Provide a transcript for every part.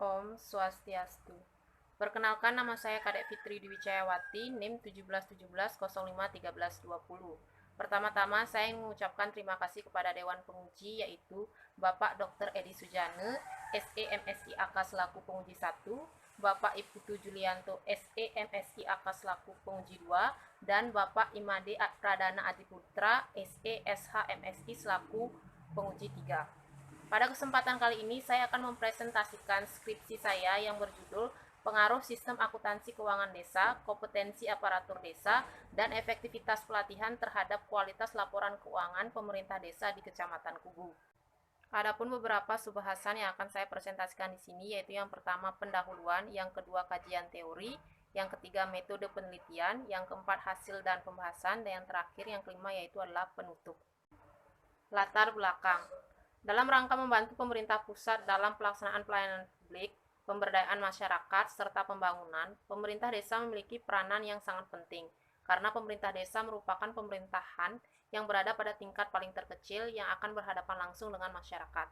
Om Swastiastu. Perkenalkan, nama saya Kadek Fitri Dwi Cayawati, NIM 1717051320. Pertama-tama saya ingin mengucapkan terima kasih kepada Dewan Penguji, yaitu Bapak Dr. Edi Sujane, SE AK selaku penguji 1, Bapak Iputu Julianto, SE AK selaku penguji 2, dan Bapak Imade Pradana Adiputra, SE selaku penguji 3. Pada kesempatan kali ini saya akan mempresentasikan skripsi saya yang berjudul Pengaruh Sistem Akuntansi Keuangan Desa, Kompetensi Aparatur Desa, dan Efektivitas Pelatihan terhadap Kualitas Laporan Keuangan Pemerintah Desa di Kecamatan Kubu. Adapun beberapa subbahasan yang akan saya presentasikan di sini, yaitu yang pertama pendahuluan, yang kedua kajian teori, yang ketiga metode penelitian, yang keempat hasil dan pembahasan, dan yang terakhir yang kelima yaitu adalah penutup. Latar belakang. Dalam rangka membantu pemerintah pusat dalam pelaksanaan pelayanan publik, pemberdayaan masyarakat, serta pembangunan, pemerintah desa memiliki peranan yang sangat penting, karena pemerintah desa merupakan pemerintahan yang berada pada tingkat paling terkecil yang akan berhadapan langsung dengan masyarakat.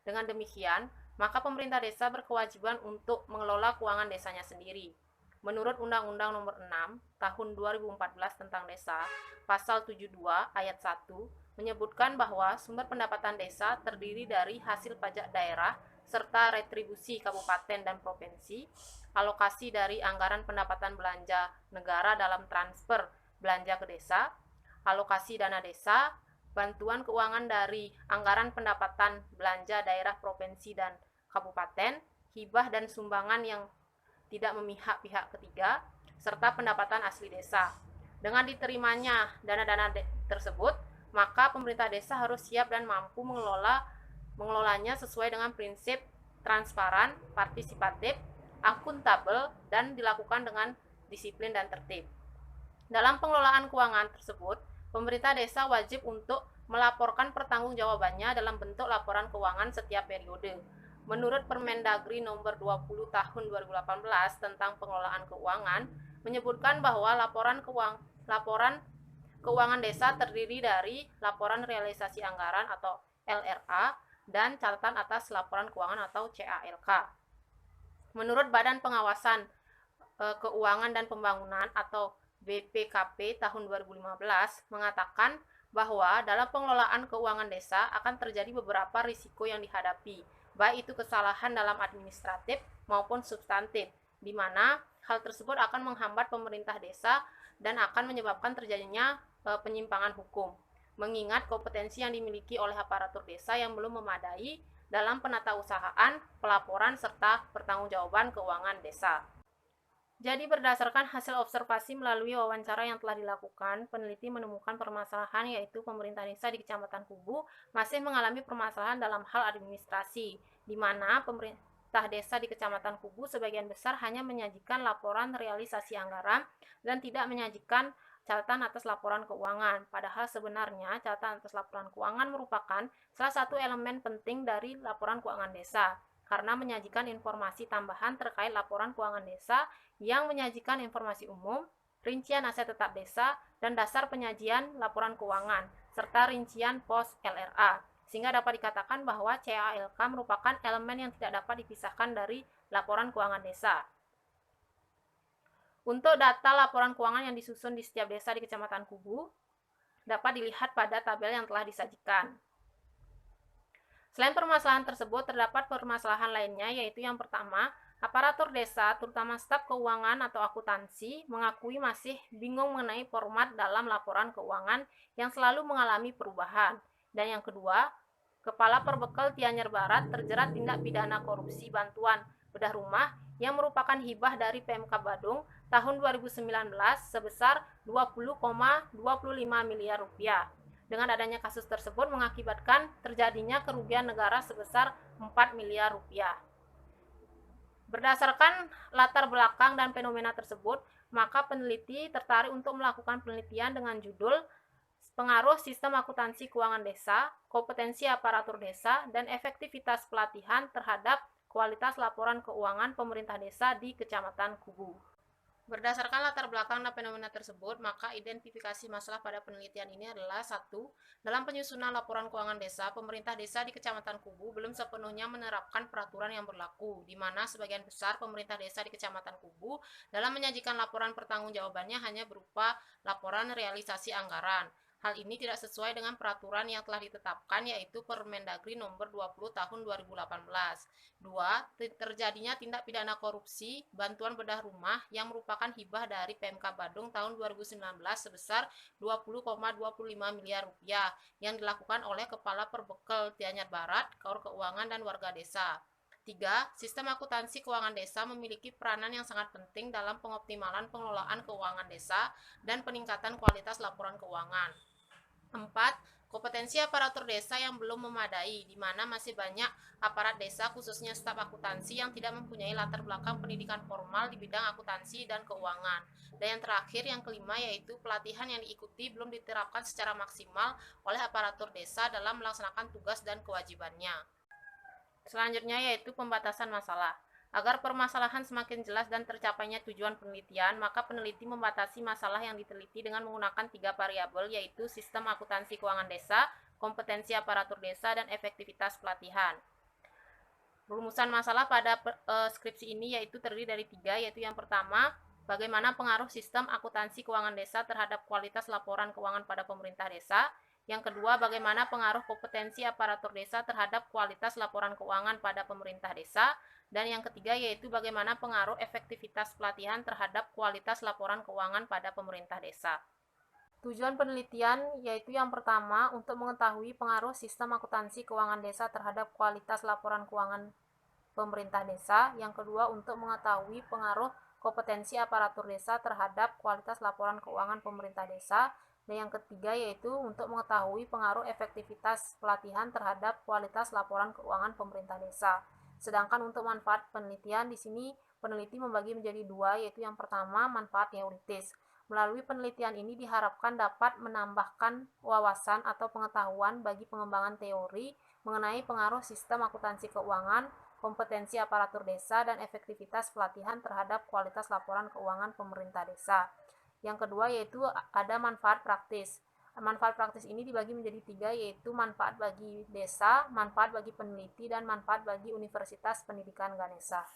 Dengan demikian, maka pemerintah desa berkewajiban untuk mengelola keuangan desanya sendiri. Menurut Undang-Undang Nomor 6 Tahun 2014 tentang Desa, Pasal 72 Ayat 1, menyebutkan bahwa sumber pendapatan desa terdiri dari hasil pajak daerah serta retribusi kabupaten dan provinsi, alokasi dari anggaran pendapatan belanja negara dalam transfer belanja ke desa, alokasi dana desa, bantuan keuangan dari anggaran pendapatan belanja daerah provinsi dan kabupaten, hibah dan sumbangan yang tidak memihak pihak ketiga, serta pendapatan asli desa. Dengan diterimanya dana-dana tersebut, maka pemerintah desa harus siap dan mampu mengelolanya sesuai dengan prinsip transparan, partisipatif, akuntabel, dan dilakukan dengan disiplin dan tertib. Dalam pengelolaan keuangan tersebut, pemerintah desa wajib untuk melaporkan pertanggungjawabannya dalam bentuk laporan keuangan setiap periode. Menurut Permendagri Nomor 20 Tahun 2018 tentang pengelolaan keuangan, menyebutkan bahwa laporan keuangan desa terdiri dari laporan realisasi anggaran atau LRA dan catatan atas laporan keuangan atau CALK. Menurut Badan Pengawasan Keuangan dan Pembangunan atau BPKP tahun 2015 mengatakan bahwa dalam pengelolaan keuangan desa akan terjadi beberapa risiko yang dihadapi, baik itu kesalahan dalam administratif maupun substantif, di mana hal tersebut akan menghambat pemerintah desa dan akan menyebabkan terjadinya penyimpangan hukum, mengingat kompetensi yang dimiliki oleh aparatur desa yang belum memadai dalam penatausahaan, pelaporan, serta pertanggungjawaban keuangan desa. Jadi berdasarkan hasil observasi melalui wawancara yang telah dilakukan, peneliti menemukan permasalahan yaitu pemerintah desa di Kecamatan Kubu masih mengalami permasalahan dalam hal administrasi, di mana pemerintah desa di Kecamatan Kubu sebagian besar hanya menyajikan laporan realisasi anggaran dan tidak menyajikan catatan atas laporan keuangan. Padahal sebenarnya catatan atas laporan keuangan merupakan salah satu elemen penting dari laporan keuangan desa, karena menyajikan informasi tambahan terkait laporan keuangan desa yang menyajikan informasi umum, rincian aset tetap desa, dan dasar penyajian laporan keuangan, serta rincian pos LRA, sehingga dapat dikatakan bahwa CALK merupakan elemen yang tidak dapat dipisahkan dari laporan keuangan desa. Untuk data laporan keuangan yang disusun di setiap desa di Kecamatan Kubu, dapat dilihat pada tabel yang telah disajikan. Selain permasalahan tersebut, terdapat permasalahan lainnya, yaitu yang pertama, aparatur desa, terutama staf keuangan atau akuntansi, mengakui masih bingung mengenai format dalam laporan keuangan yang selalu mengalami perubahan. Dan yang kedua, Kepala Perbekal Tianyar Barat terjerat tindak pidana korupsi bantuan bedah rumah yang merupakan hibah dari PMK Badung tahun 2019 sebesar 20,25 miliar rupiah. Dengan adanya kasus tersebut mengakibatkan terjadinya kerugian negara sebesar 4 miliar rupiah. Berdasarkan latar belakang dan fenomena tersebut, maka peneliti tertarik untuk melakukan penelitian dengan judul Pengaruh Sistem Akuntansi Keuangan Desa, Kompetensi Aparatur Desa, dan Efektivitas Pelatihan terhadap Kualitas Laporan Keuangan Pemerintah Desa di Kecamatan Kubu. Berdasarkan latar belakang dan fenomena tersebut, maka identifikasi masalah pada penelitian ini adalah satu, dalam penyusunan laporan keuangan desa, pemerintah desa di Kecamatan Kubu belum sepenuhnya menerapkan peraturan yang berlaku, di mana sebagian besar pemerintah desa di Kecamatan Kubu dalam menyajikan laporan pertanggungjawabannya hanya berupa laporan realisasi anggaran. Hal ini tidak sesuai dengan peraturan yang telah ditetapkan, yaitu Permendagri nomor 20 tahun 2018. 2. Terjadinya tindak pidana korupsi bantuan bedah rumah yang merupakan hibah dari PMK Badung tahun 2019 sebesar 20,25 miliar rupiah yang dilakukan oleh Kepala Perbekel Gianyar Barat, Kaur Keuangan, dan warga desa. 3. Sistem akuntansi keuangan desa memiliki peranan yang sangat penting dalam pengoptimalan pengelolaan keuangan desa dan peningkatan kualitas laporan keuangan. 4. Kompetensi aparatur desa yang belum memadai, di mana masih banyak aparat desa khususnya staf akuntansi yang tidak mempunyai latar belakang pendidikan formal di bidang akuntansi dan keuangan. Dan yang terakhir, yang kelima, yaitu pelatihan yang diikuti belum diterapkan secara maksimal oleh aparatur desa dalam melaksanakan tugas dan kewajibannya. Selanjutnya yaitu pembatasan masalah. Agar permasalahan semakin jelas dan tercapainya tujuan penelitian, maka peneliti membatasi masalah yang diteliti dengan menggunakan 3 variabel, yaitu sistem akuntansi keuangan desa, kompetensi aparatur desa, dan efektivitas pelatihan. Rumusan masalah pada skripsi ini yaitu terdiri dari 3, yaitu yang pertama, bagaimana pengaruh sistem akuntansi keuangan desa terhadap kualitas laporan keuangan pada pemerintah desa. Yang kedua, bagaimana pengaruh kompetensi aparatur desa terhadap kualitas laporan keuangan pada pemerintah desa. Dan yang ketiga, yaitu bagaimana pengaruh efektivitas pelatihan terhadap kualitas laporan keuangan pada pemerintah desa. Tujuan penelitian yaitu yang pertama, untuk mengetahui pengaruh sistem akuntansi keuangan desa terhadap kualitas laporan keuangan pemerintah desa. Yang kedua, untuk mengetahui pengaruh kompetensi aparatur desa terhadap kualitas laporan keuangan pemerintah desa. Dan yang ketiga, yaitu untuk mengetahui pengaruh efektivitas pelatihan terhadap kualitas laporan keuangan pemerintah desa. Sedangkan untuk manfaat penelitian, di sini peneliti membagi menjadi 2, yaitu yang pertama, manfaat teoritis. Melalui penelitian ini diharapkan dapat menambahkan wawasan atau pengetahuan bagi pengembangan teori mengenai pengaruh sistem akuntansi keuangan, kompetensi aparatur desa, dan efektivitas pelatihan terhadap kualitas laporan keuangan pemerintah desa. Yang kedua, yaitu ada manfaat praktis. Manfaat praktis ini dibagi menjadi 3, yaitu manfaat bagi desa, manfaat bagi peneliti, dan manfaat bagi Universitas Pendidikan Ganesha.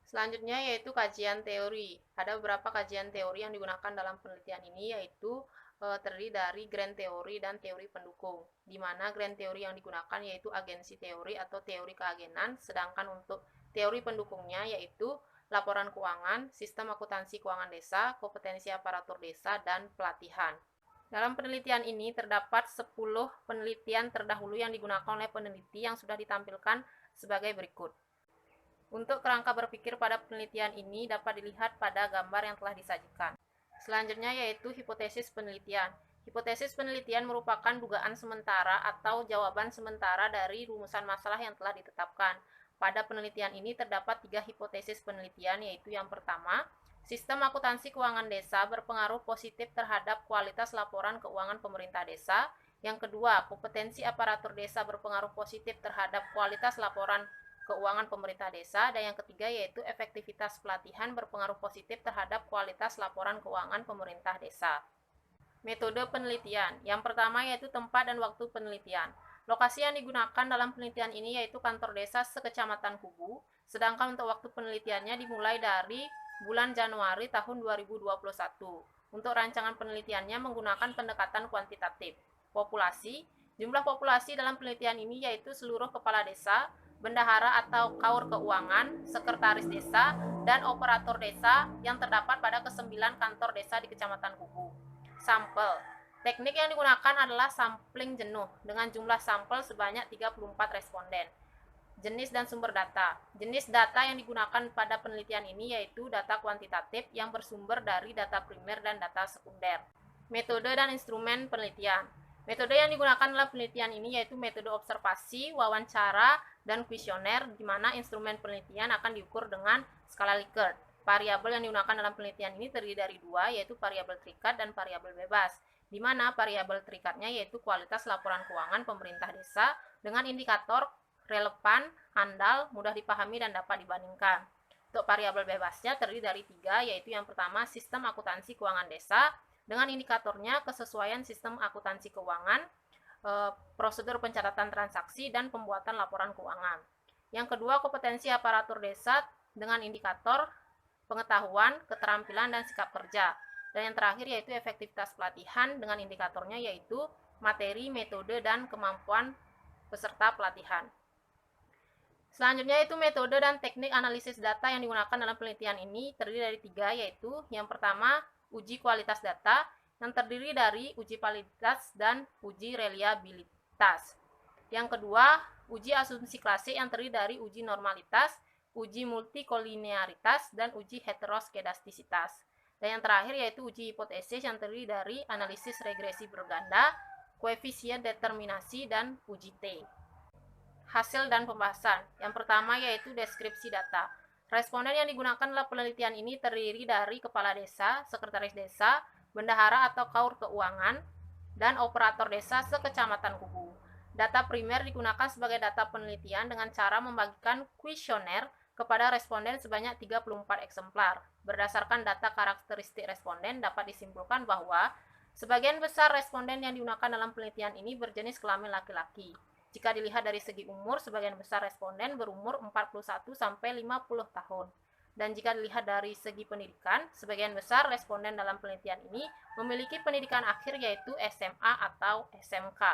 Selanjutnya yaitu kajian teori. Ada beberapa kajian teori yang digunakan dalam penelitian ini, yaitu terdiri dari grand teori dan teori pendukung. Di mana grand teori yang digunakan yaitu agensi teori atau teori keagenan, sedangkan untuk teori pendukungnya yaitu laporan keuangan, sistem akuntansi keuangan desa, kompetensi aparatur desa, dan pelatihan. Dalam penelitian ini terdapat 10 penelitian terdahulu yang digunakan oleh peneliti yang sudah ditampilkan sebagai berikut. Untuk kerangka berpikir pada penelitian ini dapat dilihat pada gambar yang telah disajikan. Selanjutnya yaitu hipotesis penelitian. Hipotesis penelitian merupakan dugaan sementara atau jawaban sementara dari rumusan masalah yang telah ditetapkan. Pada penelitian ini terdapat 3 hipotesis penelitian, yaitu yang pertama, sistem akuntansi keuangan desa berpengaruh positif terhadap kualitas laporan keuangan pemerintah desa. Yang kedua, kompetensi aparatur desa berpengaruh positif terhadap kualitas laporan keuangan pemerintah desa. Dan yang ketiga yaitu efektivitas pelatihan berpengaruh positif terhadap kualitas laporan keuangan pemerintah desa. Metode penelitian. Yang pertama yaitu tempat dan waktu penelitian. Lokasi yang digunakan dalam penelitian ini yaitu kantor desa sekecamatan Kubu, sedangkan untuk waktu penelitiannya dimulai dari bulan Januari tahun 2021. Untuk rancangan penelitiannya menggunakan pendekatan kuantitatif. Populasi. Jumlah populasi dalam penelitian ini yaitu seluruh kepala desa, bendahara atau kaur keuangan, sekretaris desa, dan operator desa yang terdapat pada ke-9 kantor desa di Kecamatan Kubu. Sampel. Teknik yang digunakan adalah sampling jenuh dengan jumlah sampel sebanyak 34 responden. Jenis dan sumber data. Jenis data yang digunakan pada penelitian ini yaitu data kuantitatif yang bersumber dari data primer dan data sekunder. Metode dan instrumen penelitian. Metode yang digunakan dalam penelitian ini yaitu metode observasi, wawancara, dan kuesioner, di mana instrumen penelitian akan diukur dengan skala Likert. Variabel yang digunakan dalam penelitian ini terdiri dari 2, yaitu variabel terikat dan variabel bebas, di mana variabel terikatnya yaitu kualitas laporan keuangan pemerintah desa dengan indikator relevan, andal, mudah dipahami, dan dapat dibandingkan. Untuk variabel bebasnya terdiri dari 3, yaitu yang pertama sistem akuntansi keuangan desa dengan indikatornya kesesuaian sistem akuntansi keuangan, prosedur pencatatan transaksi, dan pembuatan laporan keuangan. Yang kedua kompetensi aparatur desa dengan indikator pengetahuan, keterampilan, dan sikap kerja. Dan yang terakhir yaitu efektivitas pelatihan dengan indikatornya yaitu materi, metode, dan kemampuan peserta pelatihan. Selanjutnya itu metode dan teknik analisis data yang digunakan dalam penelitian ini terdiri dari 3, yaitu yang pertama uji kualitas data yang terdiri dari uji validitas dan uji reliabilitas. Yang kedua uji asumsi klasik yang terdiri dari uji normalitas, uji multikolinearitas, dan uji heteroskedastisitas. Dan yang terakhir yaitu uji hipotesis yang terdiri dari analisis regresi berganda, koefisien determinasi, dan uji T. Hasil dan pembahasan. Yang pertama yaitu deskripsi data. Responden yang digunakan dalam penelitian ini terdiri dari kepala desa, sekretaris desa, bendahara atau kaur keuangan, dan operator desa sekecamatan Kubu. Data primer digunakan sebagai data penelitian dengan cara membagikan kuesioner kepada responden sebanyak 34 eksemplar. Berdasarkan data karakteristik responden dapat disimpulkan bahwa sebagian besar responden yang digunakan dalam penelitian ini berjenis kelamin laki-laki. Jika dilihat dari segi umur, sebagian besar responden berumur 41 sampai 50 tahun. Dan jika dilihat dari segi pendidikan, sebagian besar responden dalam penelitian ini memiliki pendidikan akhir yaitu SMA atau SMK.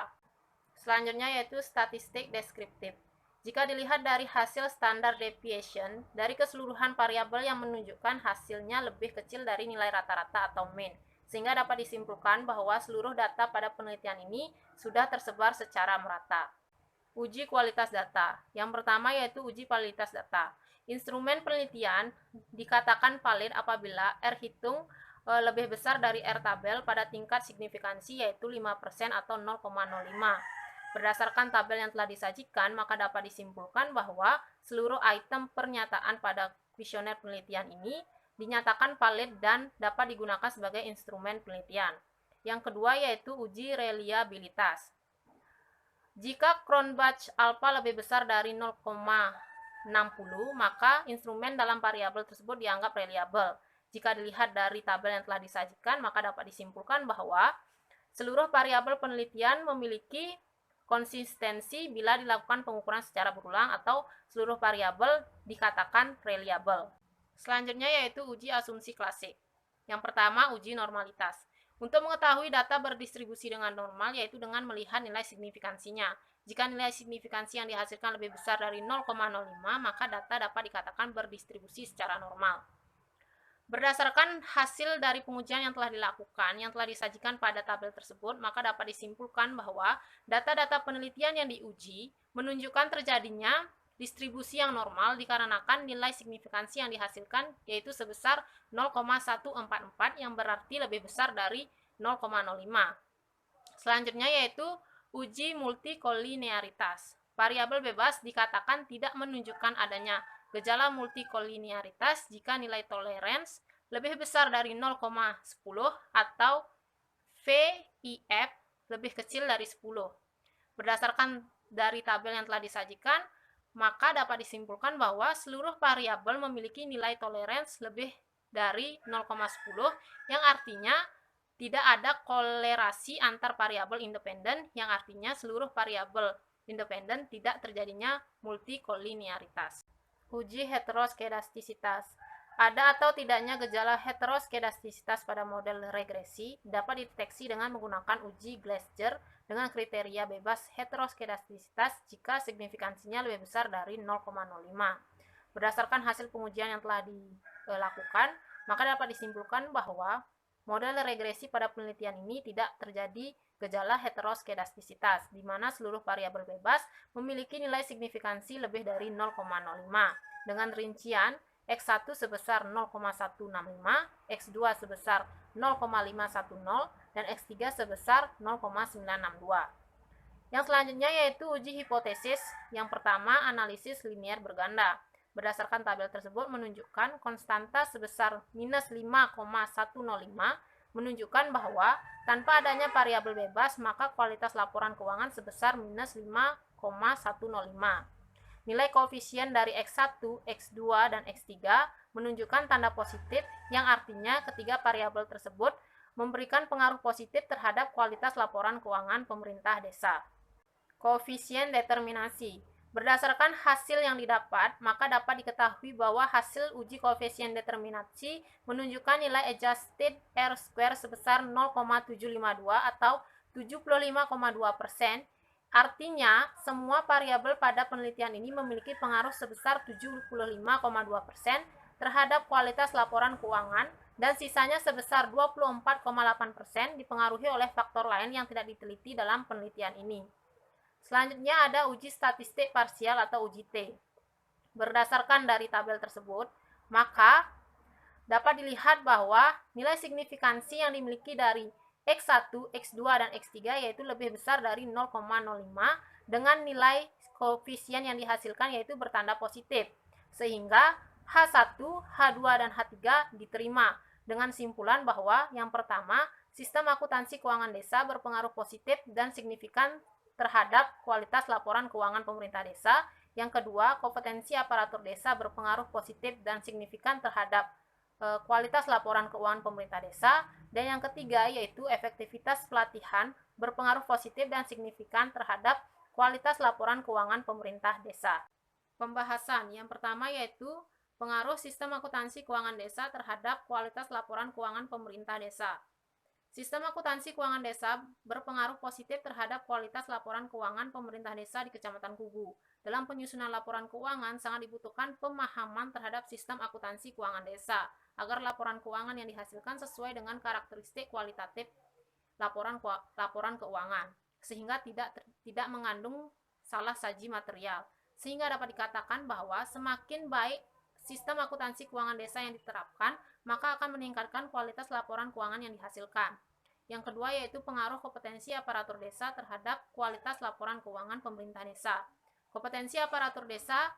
Selanjutnya yaitu statistik deskriptif. Jika dilihat dari hasil standard deviation dari keseluruhan variabel yang menunjukkan hasilnya lebih kecil dari nilai rata-rata atau mean, sehingga dapat disimpulkan bahwa seluruh data pada penelitian ini sudah tersebar secara merata. Uji kualitas data. Yang pertama yaitu uji validitas data. Instrumen penelitian dikatakan valid apabila R hitung lebih besar dari R tabel pada tingkat signifikansi yaitu 5% atau 0,05. Berdasarkan tabel yang telah disajikan, maka dapat disimpulkan bahwa seluruh item pernyataan pada kuesioner penelitian ini dinyatakan valid dan dapat digunakan sebagai instrumen penelitian. Yang kedua yaitu uji reliabilitas. Jika Cronbach alpha lebih besar dari 0,60, maka instrumen dalam variabel tersebut dianggap reliable. Jika dilihat dari tabel yang telah disajikan, maka dapat disimpulkan bahwa seluruh variabel penelitian memiliki konsistensi bila dilakukan pengukuran secara berulang atau seluruh variabel dikatakan reliable. Selanjutnya yaitu uji asumsi klasik. Yang pertama, uji normalitas. Untuk mengetahui data berdistribusi dengan normal yaitu dengan melihat nilai signifikansinya. Jika nilai signifikansi yang dihasilkan lebih besar dari 0,05, maka data dapat dikatakan berdistribusi secara normal. Berdasarkan hasil dari pengujian yang telah dilakukan, yang telah disajikan pada tabel tersebut, maka dapat disimpulkan bahwa data-data penelitian yang diuji menunjukkan terjadinya distribusi yang normal dikarenakan nilai signifikansi yang dihasilkan yaitu sebesar 0,144 yang berarti lebih besar dari 0,05. Selanjutnya yaitu uji multikolinearitas. Variabel bebas dikatakan tidak menunjukkan adanya gejala multikolinearitas jika nilai tolerance lebih besar dari 0,10 atau VIF lebih kecil dari 10. Berdasarkan dari tabel yang telah disajikan, maka dapat disimpulkan bahwa seluruh variabel memiliki nilai tolerance lebih dari 0,10 yang artinya tidak ada kolerasi antar variabel independen yang artinya seluruh variabel independen tidak terjadinya multikolinearitas. Uji heteroskedastisitas. Ada atau tidaknya gejala heteroskedastisitas pada model regresi dapat dideteksi dengan menggunakan uji Gleiser dengan kriteria bebas heteroskedastisitas jika signifikansinya lebih besar dari 0,05. Berdasarkan hasil pengujian yang telah dilakukan, maka dapat disimpulkan bahwa model regresi pada penelitian ini tidak terjadi gejala heteroskedastisitas, di mana seluruh variabel bebas memiliki nilai signifikansi lebih dari 0,05, dengan rincian X1 sebesar 0,165, X2 sebesar 0,510, dan X3 sebesar 0,962. Yang selanjutnya yaitu uji hipotesis. Yang pertama, analisis linier berganda. Berdasarkan tabel tersebut menunjukkan konstanta sebesar minus 5,105 menunjukkan bahwa tanpa adanya variabel bebas maka kualitas laporan keuangan sebesar minus 5,105. nilai koefisien dari X1, X2, dan X3 menunjukkan tanda positif yang artinya ketiga variabel tersebut memberikan pengaruh positif terhadap kualitas laporan keuangan pemerintah desa. Koefisien determinasi. Berdasarkan hasil yang didapat, maka dapat diketahui bahwa hasil uji koefisien determinasi menunjukkan nilai adjusted R-square sebesar 0,752 atau 75,2%. Artinya, semua variabel pada penelitian ini memiliki pengaruh sebesar 75,2% terhadap kualitas laporan keuangan dan sisanya sebesar 24,8% dipengaruhi oleh faktor lain yang tidak diteliti dalam penelitian ini. Selanjutnya ada uji statistik parsial atau uji T. Berdasarkan dari tabel tersebut, maka dapat dilihat bahwa nilai signifikansi yang dimiliki dari X1, X2, dan X3 yaitu lebih besar dari 0,05 dengan nilai koefisien yang dihasilkan yaitu bertanda positif. Sehingga H1, H2, dan H3 diterima dengan simpulan bahwa yang pertama, sistem akuntansi keuangan desa berpengaruh positif dan signifikan terhadap kualitas laporan keuangan pemerintah desa. Yang kedua, kompetensi aparatur desa berpengaruh positif dan signifikan terhadap kualitas laporan keuangan pemerintah desa. Dan yang ketiga, yaitu efektivitas pelatihan berpengaruh positif dan signifikan terhadap kualitas laporan keuangan pemerintah desa. Pembahasan yang pertama yaitu pengaruh sistem akuntansi keuangan desa terhadap kualitas laporan keuangan pemerintah desa. Sistem akuntansi keuangan desa berpengaruh positif terhadap kualitas laporan keuangan pemerintah desa di Kecamatan Kubu. Dalam penyusunan laporan keuangan sangat dibutuhkan pemahaman terhadap sistem akuntansi keuangan desa agar laporan keuangan yang dihasilkan sesuai dengan karakteristik kualitatif laporan keuangan sehingga tidak mengandung salah saji material. Sehingga dapat dikatakan bahwa semakin baik sistem akuntansi keuangan desa yang diterapkan, maka akan meningkatkan kualitas laporan keuangan yang dihasilkan. Yang kedua yaitu pengaruh kompetensi aparatur desa terhadap kualitas laporan keuangan pemerintah desa. Kompetensi aparatur desa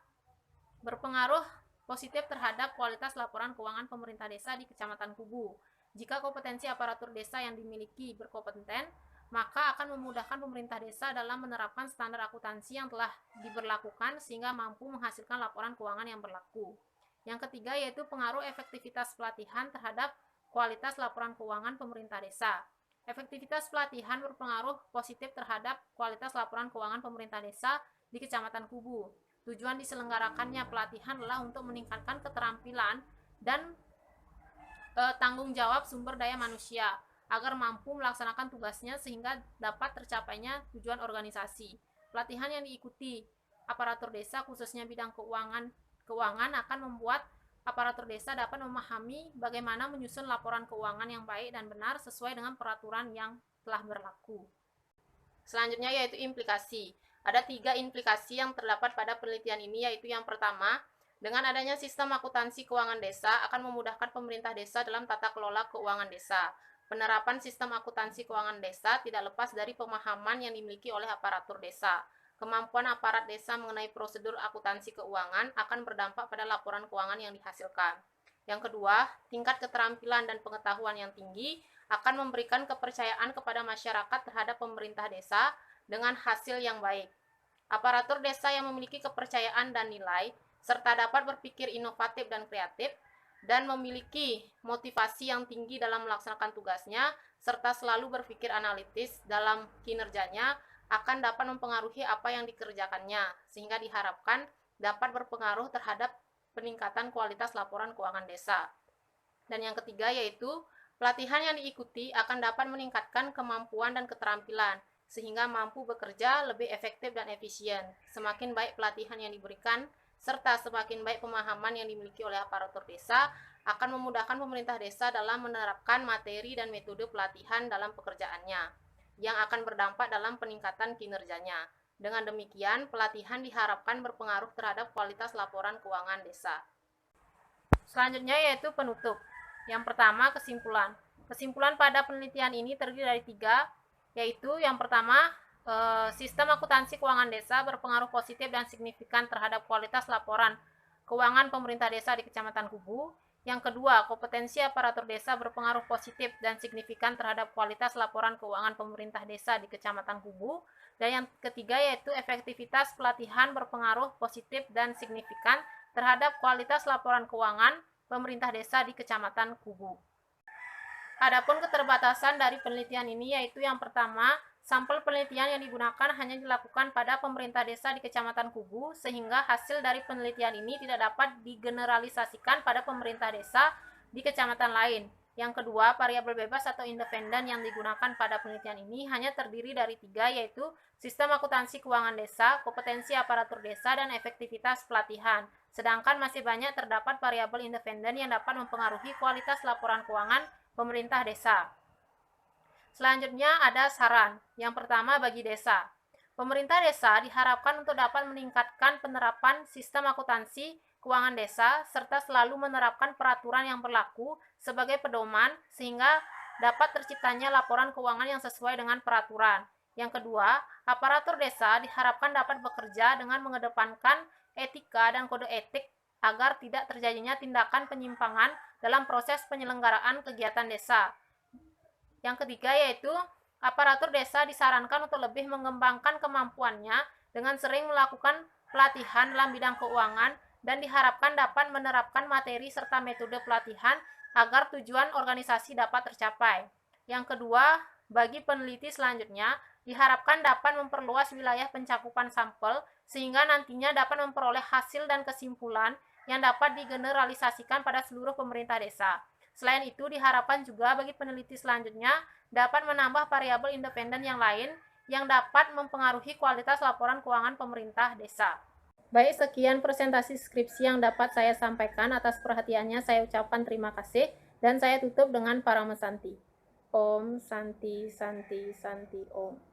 berpengaruh positif terhadap kualitas laporan keuangan pemerintah desa di Kecamatan Kubu. Jika kompetensi aparatur desa yang dimiliki berkompeten, maka akan memudahkan pemerintah desa dalam menerapkan standar akuntansi yang telah diberlakukan sehingga mampu menghasilkan laporan keuangan yang berlaku. Yang ketiga yaitu pengaruh efektivitas pelatihan terhadap kualitas laporan keuangan pemerintah desa. Efektivitas pelatihan berpengaruh positif terhadap kualitas laporan keuangan pemerintah desa di Kecamatan Kubu. Tujuan diselenggarakannya pelatihan adalah untuk meningkatkan keterampilan dan tanggung jawab sumber daya manusia agar mampu melaksanakan tugasnya sehingga dapat tercapainya tujuan organisasi. Pelatihan yang diikuti aparatur desa khususnya bidang keuangan akan membuat aparatur desa dapat memahami bagaimana menyusun laporan keuangan yang baik dan benar sesuai dengan peraturan yang telah berlaku. Selanjutnya yaitu implikasi. Ada 3 implikasi yang terdapat pada penelitian ini, yaitu yang pertama, dengan adanya sistem akuntansi keuangan desa akan memudahkan pemerintah desa dalam tata kelola keuangan desa. Penerapan sistem akuntansi keuangan desa tidak lepas dari pemahaman yang dimiliki oleh aparatur desa. Kemampuan aparat desa mengenai prosedur akuntansi keuangan akan berdampak pada laporan keuangan yang dihasilkan. Yang kedua, tingkat keterampilan dan pengetahuan yang tinggi akan memberikan kepercayaan kepada masyarakat terhadap pemerintah desa dengan hasil yang baik. Aparatur desa yang memiliki kepercayaan dan nilai, serta dapat berpikir inovatif dan kreatif, dan memiliki motivasi yang tinggi dalam melaksanakan tugasnya, serta selalu berpikir analitis dalam kinerjanya, akan dapat mempengaruhi apa yang dikerjakannya, sehingga diharapkan dapat berpengaruh terhadap peningkatan kualitas laporan keuangan desa. Dan yang ketiga yaitu, pelatihan yang diikuti akan dapat meningkatkan kemampuan dan keterampilan, sehingga mampu bekerja lebih efektif dan efisien. Semakin baik pelatihan yang diberikan, serta semakin baik pemahaman yang dimiliki oleh aparatur desa, akan memudahkan pemerintah desa dalam menerapkan materi dan metode pelatihan dalam pekerjaannya, yang akan berdampak dalam peningkatan kinerjanya. Dengan demikian, pelatihan diharapkan berpengaruh terhadap kualitas laporan keuangan desa. Selanjutnya yaitu penutup. Yang pertama, kesimpulan. Kesimpulan pada penelitian ini terdiri dari 3, yaitu yang pertama, sistem akuntansi keuangan desa berpengaruh positif dan signifikan terhadap kualitas laporan keuangan pemerintah desa di Kecamatan Kubu. Yang kedua, kompetensi aparatur desa berpengaruh positif dan signifikan terhadap kualitas laporan keuangan pemerintah desa di Kecamatan Kubu. Dan yang ketiga yaitu efektivitas pelatihan berpengaruh positif dan signifikan terhadap kualitas laporan keuangan pemerintah desa di Kecamatan Kubu. Adapun keterbatasan dari penelitian ini yaitu yang pertama, sampel penelitian yang digunakan hanya dilakukan pada pemerintah desa di Kecamatan Kubu, sehingga hasil dari penelitian ini tidak dapat digeneralisasikan pada pemerintah desa di kecamatan lain. Yang kedua, variabel bebas atau independen yang digunakan pada penelitian ini hanya terdiri dari 3, yaitu sistem akuntansi keuangan desa, kompetensi aparatur desa, dan efektivitas pelatihan. Sedangkan masih banyak terdapat variabel independen yang dapat mempengaruhi kualitas laporan keuangan pemerintah desa. Selanjutnya ada saran. Yang pertama bagi desa. Pemerintah desa diharapkan untuk dapat meningkatkan penerapan sistem akuntansi keuangan desa serta selalu menerapkan peraturan yang berlaku sebagai pedoman sehingga dapat terciptanya laporan keuangan yang sesuai dengan peraturan. Yang kedua, aparatur desa diharapkan dapat bekerja dengan mengedepankan etika dan kode etik agar tidak terjadinya tindakan penyimpangan dalam proses penyelenggaraan kegiatan desa. Yang ketiga yaitu aparatur desa disarankan untuk lebih mengembangkan kemampuannya dengan sering melakukan pelatihan dalam bidang keuangan dan diharapkan dapat menerapkan materi serta metode pelatihan agar tujuan organisasi dapat tercapai. Yang kedua, bagi peneliti selanjutnya, diharapkan dapat memperluas wilayah pencakupan sampel sehingga nantinya dapat memperoleh hasil dan kesimpulan yang dapat digeneralisasikan pada seluruh pemerintah desa. Selain itu, diharapkan juga bagi peneliti selanjutnya dapat menambah variabel independen yang lain yang dapat mempengaruhi kualitas laporan keuangan pemerintah desa. Baik, sekian presentasi skripsi yang dapat saya sampaikan. Atas perhatiannya saya ucapkan terima kasih dan saya tutup dengan Parama Santi. Om Santi Santi Santi Om.